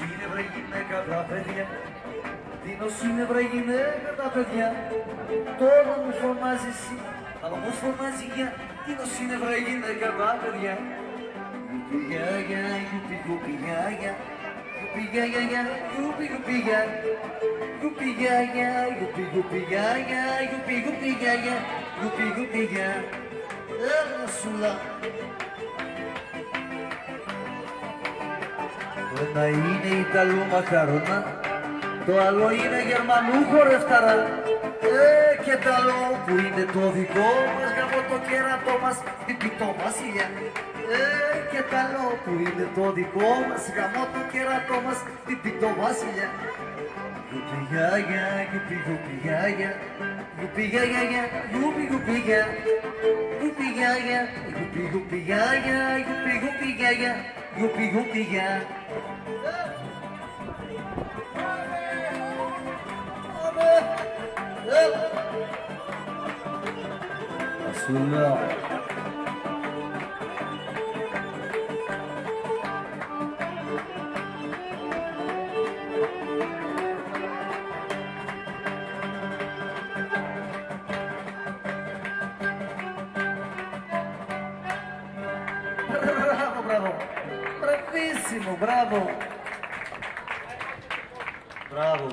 είναι βρε γυναίκα τα παιδιά, τίνος είναι βρε γυναίκα τα παιδιά. Τώρα μου φωνάζει εσύ, αλλά μου φωνάζει για τίνος είναι βρε γυναίκα τα παιδιά. Γιουπι γιάγια, γιουπι γιουπι γιάγια, γιουπι γιάγια, γιουπι γιουπι γιάγια, γιουπι γιάγια, γιουπι γιουπι γιάγια, γιουπι γιουπι γιάγια, γιουπι γιουπι γιάγια. Έλα σουλά. Το ένα είναι Ιταλού μακαρονά, το άλλο είναι Γερμανού χορευταρά. Και τ' άλλο που είναι το δικό μας, γαμώ το κέρατό μας, τυπητό βασιλιά. Και τ' άλλο που είναι το δικό μας, γαμώ το κέρατό μας, τυπητό βασιλιά. Γιουπι γιάγια, γιουπι γιουπι γιάγια, γιουπι γιάγια, γιουπι γιουπι γιάγια, γιουπι γιάγια, γιουπι γιουπι γιάγια, γιουπι γιουπι γιάγια, γιουπι γιουπι γιάγια. Ασούλα. Bravo, bravo, bravissimo, bravo. Bravo, bravo.